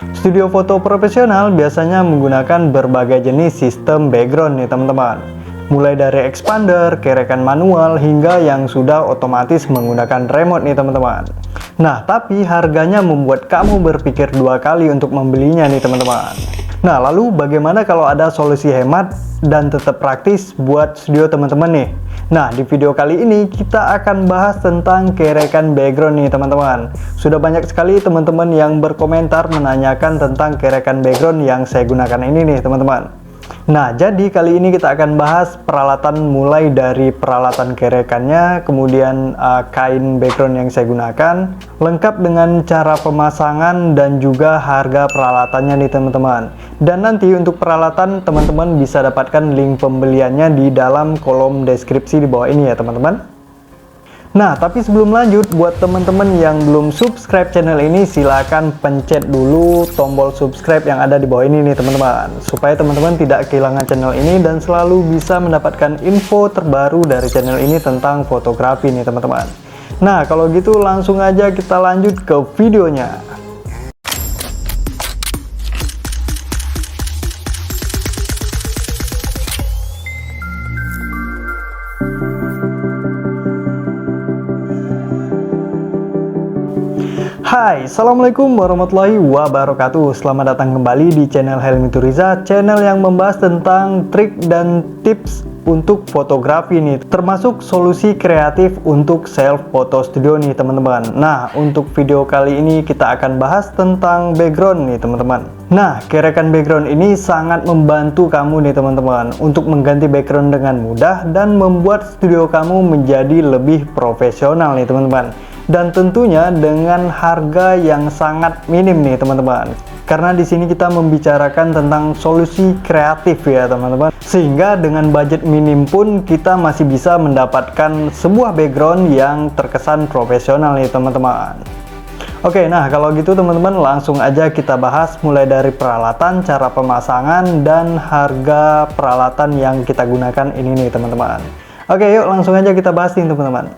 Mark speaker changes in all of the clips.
Speaker 1: Studio foto profesional biasanya menggunakan berbagai jenis sistem background nih teman-teman. Mulai dari expander, kerekan manual, hingga yang sudah otomatis menggunakan remote nih teman-teman. Nah, tapi harganya membuat kamu berpikir dua kali untuk membelinya nih teman-teman. Nah, lalu bagaimana kalau ada solusi hemat dan tetap praktis buat studio teman-teman nih? Nah, di video kali ini kita akan bahas tentang kerekan background nih teman-teman. Sudah banyak sekali teman-teman yang berkomentar menanyakan tentang kerekan background yang saya gunakan ini nih teman-teman. Nah, jadi kali ini kita akan bahas peralatan mulai dari peralatan kerekannya, kemudian kain background yang saya gunakan, lengkap dengan cara pemasangan dan juga harga peralatannya nih teman-teman. Dan nanti untuk peralatan teman-teman bisa dapatkan link pembeliannya di dalam kolom deskripsi di bawah ini ya teman-teman. Nah, tapi sebelum lanjut, buat teman-teman yang belum subscribe channel ini, silahkan pencet dulu tombol subscribe yang ada di bawah ini nih teman-teman, supaya teman-teman tidak kehilangan channel ini dan selalu bisa mendapatkan info terbaru dari channel ini tentang fotografi nih teman-teman. Nah, kalau gitu langsung aja kita lanjut ke videonya. Hai, Assalamualaikum warahmatullahi wabarakatuh. Selamat datang kembali di channel Helmi Turiza, channel yang membahas tentang trik dan tips untuk fotografi nih, termasuk solusi kreatif untuk self photo studio nih teman-teman. Nah, untuk video kali ini kita akan bahas tentang background nih teman-teman. Nah, kerekan background ini sangat membantu kamu nih teman-teman untuk mengganti background dengan mudah dan membuat studio kamu menjadi lebih profesional nih teman-teman. Dan tentunya dengan harga yang sangat minim nih teman-teman. Karena di sini kita membicarakan tentang solusi kreatif ya teman-teman. Sehingga dengan budget minim pun kita masih bisa mendapatkan sebuah background yang terkesan profesional nih teman-teman. Oke, nah kalau gitu teman-teman langsung aja kita bahas mulai dari peralatan, cara pemasangan, dan harga peralatan yang kita gunakan ini nih teman-teman. Oke, yuk langsung aja kita bahas nih teman-teman.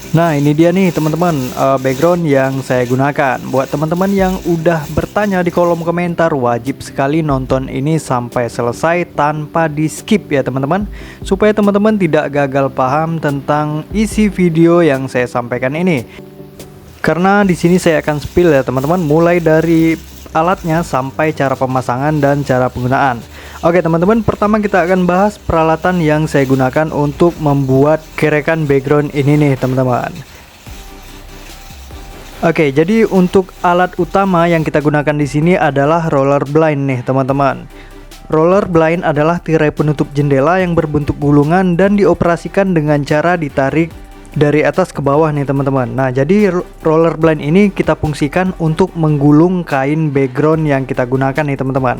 Speaker 1: Nah, ini dia nih teman-teman background yang saya gunakan. Buat teman-teman yang udah bertanya di kolom komentar, wajib sekali nonton ini sampai selesai tanpa di skip ya teman-teman, supaya teman-teman tidak gagal paham tentang isi video yang saya sampaikan ini. Karena di sini saya akan spill ya teman-teman, mulai dari alatnya sampai cara pemasangan dan cara penggunaan. Oke teman-teman, pertama kita akan bahas peralatan yang saya gunakan untuk membuat kerekan background ini nih teman-teman. Oke, jadi untuk alat utama yang kita gunakan di sini adalah roller blind nih teman-teman. Roller blind adalah tirai penutup jendela yang berbentuk gulungan dan dioperasikan dengan cara ditarik dari atas ke bawah nih teman-teman. Nah, jadi roller blind ini kita fungsikan untuk menggulung kain background yang kita gunakan nih teman-teman.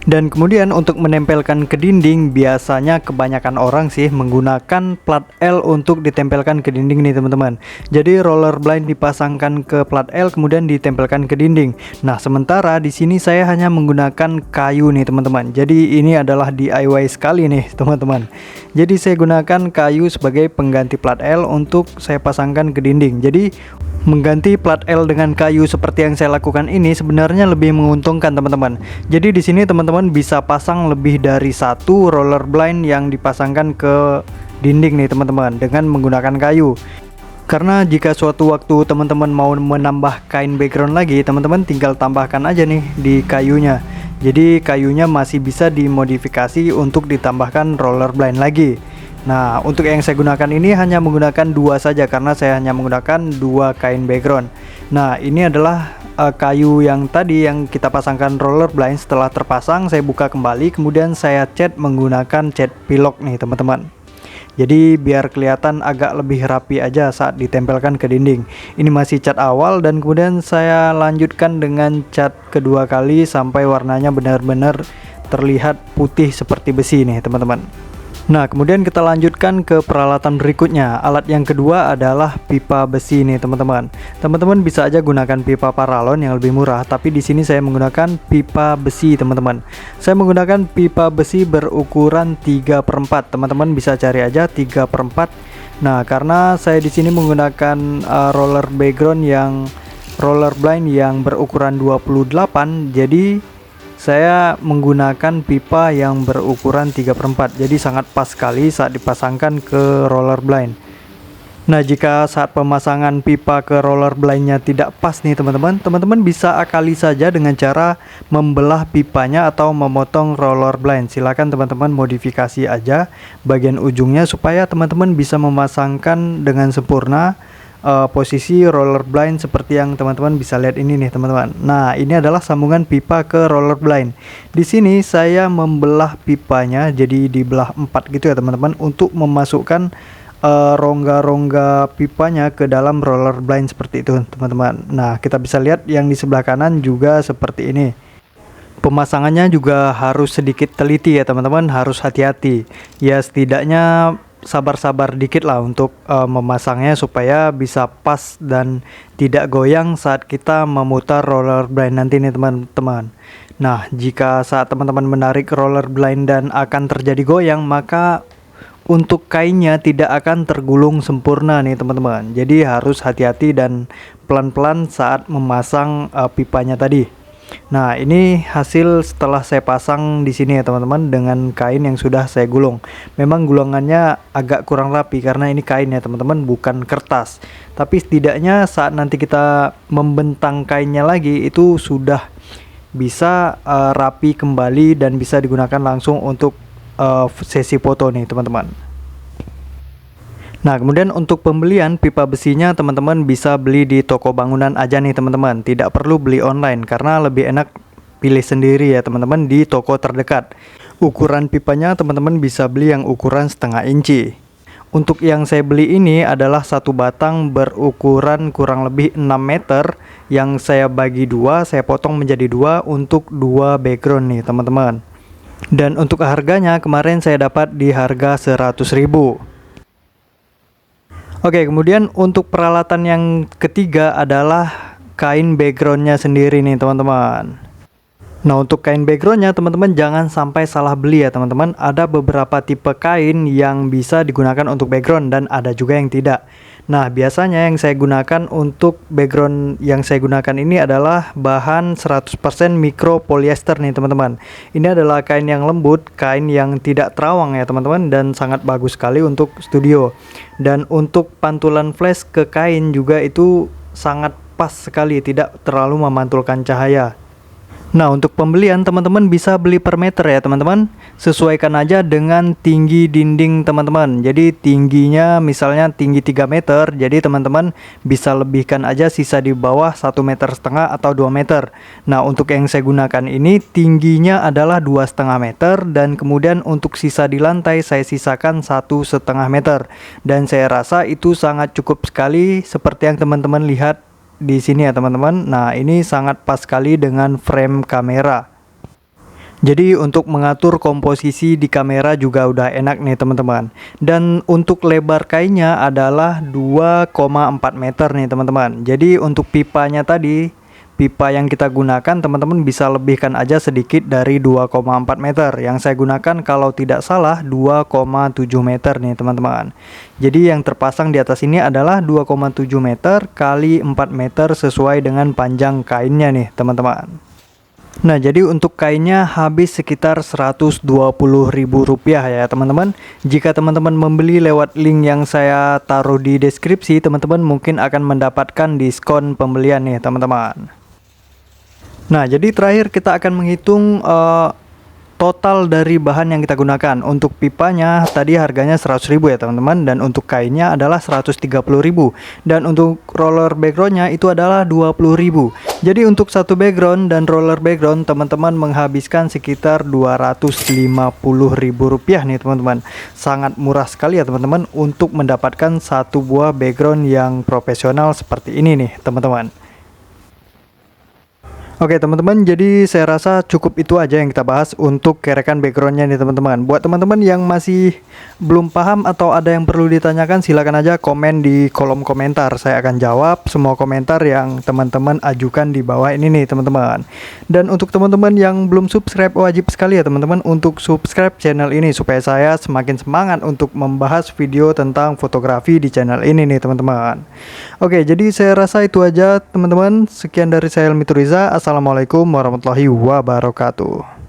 Speaker 1: Dan kemudian untuk menempelkan ke dinding, biasanya kebanyakan orang sih menggunakan plat L untuk ditempelkan ke dinding nih teman-teman. Jadi roller blind dipasangkan ke plat L kemudian ditempelkan ke dinding. Nah, sementara di sini saya hanya menggunakan kayu nih teman-teman. Jadi ini adalah DIY sekali nih teman-teman. Jadi saya gunakan kayu sebagai pengganti plat L untuk saya pasangkan ke dinding. Jadi mengganti plat L dengan kayu seperti yang saya lakukan ini sebenarnya lebih menguntungkan teman-teman. Jadi di sini teman-teman bisa pasang lebih dari satu roller blind yang dipasangkan ke dinding nih teman-teman dengan menggunakan kayu. Karena jika suatu waktu teman-teman mau menambah kain background lagi, teman-teman tinggal tambahkan aja nih di kayunya. Jadi kayunya masih bisa dimodifikasi untuk ditambahkan roller blind lagi. Nah, untuk yang saya gunakan ini hanya menggunakan dua saja karena saya hanya menggunakan dua kain background. Nah, ini adalah kayu yang tadi yang kita pasangkan roller blind. Setelah terpasang, saya buka kembali, kemudian saya cat menggunakan cat pilok nih teman-teman. Jadi biar kelihatan agak lebih rapi aja saat ditempelkan ke dinding. Ini masih cat awal dan kemudian saya lanjutkan dengan cat kedua kali sampai warnanya benar-benar terlihat putih seperti besi nih teman-teman. Nah, kemudian kita lanjutkan ke peralatan berikutnya. Alat yang kedua adalah pipa besi nih teman-teman. Teman-teman bisa aja gunakan pipa paralon yang lebih murah, tapi di sini saya menggunakan pipa besi teman-teman. Saya menggunakan pipa besi berukuran 3/4. Teman-teman bisa cari aja 3/4. Nah, karena saya di sini menggunakan roller background yang roller blind yang berukuran 28, jadi saya menggunakan pipa yang berukuran 3/4, jadi sangat pas sekali saat dipasangkan ke roller blind. Nah, jika saat pemasangan pipa ke roller blindnya tidak pas nih teman-teman bisa akali saja dengan cara membelah pipanya atau memotong roller blind. Silakan teman-teman modifikasi aja bagian ujungnya supaya teman-teman bisa memasangkan dengan sempurna posisi roller blind seperti yang teman-teman bisa lihat ini nih teman-teman. Nah, ini adalah sambungan pipa ke roller blind. Di sini saya membelah pipanya jadi dibelah 4 gitu ya teman-teman, untuk memasukkan rongga-rongga pipanya ke dalam roller blind seperti itu teman-teman. Nah, kita bisa lihat yang di sebelah kanan juga seperti ini. Pemasangannya juga harus sedikit teliti ya teman-teman, harus hati-hati ya, setidaknya sabar-sabar dikit lah untuk memasangnya supaya bisa pas dan tidak goyang saat kita memutar roller blind nanti nih teman-teman. Nah, jika saat teman-teman menarik roller blind dan akan terjadi goyang, maka untuk kainnya tidak akan tergulung sempurna nih teman-teman. Jadi harus hati-hati dan pelan-pelan saat memasang pipanya tadi. Nah, ini hasil setelah saya pasang di sini ya teman-teman, dengan kain yang sudah saya gulung. Memang gulungannya agak kurang rapi karena ini kain ya teman-teman, bukan kertas. Tapi setidaknya saat nanti kita membentang kainnya lagi itu sudah bisa rapi kembali dan bisa digunakan langsung untuk sesi foto nih teman-teman. Nah, kemudian untuk pembelian pipa besinya teman-teman bisa beli di toko bangunan aja nih teman-teman, tidak perlu beli online karena lebih enak pilih sendiri ya teman-teman di toko terdekat. Ukuran pipanya teman-teman bisa beli yang ukuran 1/2 inci. Untuk yang saya beli ini adalah satu batang berukuran kurang lebih 6 meter yang saya bagi dua, saya potong menjadi dua untuk dua background nih teman-teman. Dan untuk harganya kemarin saya dapat di harga 100.000. Oke, kemudian untuk peralatan yang ketiga adalah kain backgroundnya sendiri nih teman-teman. Nah, untuk kain backgroundnya teman-teman jangan sampai salah beli ya teman-teman. Ada beberapa tipe kain yang bisa digunakan untuk background dan ada juga yang tidak. Nah, biasanya yang saya gunakan untuk background yang saya gunakan ini adalah bahan 100% mikro polyester nih teman-teman. Ini adalah kain yang lembut, kain yang tidak terawang ya teman-teman, dan sangat bagus sekali untuk studio. Dan untuk pantulan flash ke kain juga itu sangat pas sekali, tidak terlalu memantulkan cahaya. Nah, untuk pembelian teman-teman bisa beli per meter ya teman-teman. Sesuaikan aja dengan tinggi dinding teman-teman. Jadi tingginya misalnya tinggi 3 meter, jadi teman-teman bisa lebihkan aja sisa di bawah 1,5 meter atau 2 meter. Nah, untuk yang saya gunakan ini tingginya adalah 2,5 meter, dan kemudian untuk sisa di lantai saya sisakan 1,5 meter. Dan saya rasa itu sangat cukup sekali seperti yang teman-teman lihat di sini ya teman-teman. Nah, ini sangat pas sekali dengan frame kamera. Jadi untuk mengatur komposisi di kamera juga udah enak nih teman-teman. Dan untuk lebar kainnya adalah 2,4 meter nih teman-teman. Jadi untuk pipanya tadi, pipa yang kita gunakan teman-teman bisa lebihkan aja sedikit dari 2,4 meter. Yang saya gunakan kalau tidak salah 2,7 meter nih teman-teman. Jadi yang terpasang di atas ini adalah 2,7 meter kali 4 meter sesuai dengan panjang kainnya nih teman-teman. Nah, jadi untuk kainnya habis sekitar Rp120.000 ya teman-teman. Jika teman-teman membeli lewat link yang saya taruh di deskripsi, teman-teman mungkin akan mendapatkan diskon pembelian nih teman-teman. Nah, jadi terakhir kita akan menghitung total dari bahan yang kita gunakan. Untuk pipanya tadi harganya 100.000 ya teman-teman, dan untuk kainnya adalah 130.000, dan untuk roller backgroundnya itu adalah 20.000. Jadi untuk satu background dan roller background teman-teman menghabiskan sekitar Rp250.000 nih teman-teman. Sangat murah sekali ya teman-teman untuk mendapatkan satu buah background yang profesional seperti ini nih teman-teman. Oke teman-teman, jadi saya rasa cukup itu aja yang kita bahas untuk kerekan backgroundnya nih teman-teman. Buat teman-teman yang masih belum paham atau ada yang perlu ditanyakan, silakan aja komen di kolom komentar. Saya akan jawab semua komentar yang teman-teman ajukan di bawah ini nih teman-teman. Dan untuk teman-teman yang belum subscribe, wajib sekali ya teman-teman untuk subscribe channel ini supaya saya semakin semangat untuk membahas video tentang fotografi di channel ini nih teman-teman. Oke, jadi saya rasa itu aja teman-teman. Sekian dari saya, Helmi Turiza. Assalamualaikum warahmatullahi wabarakatuh.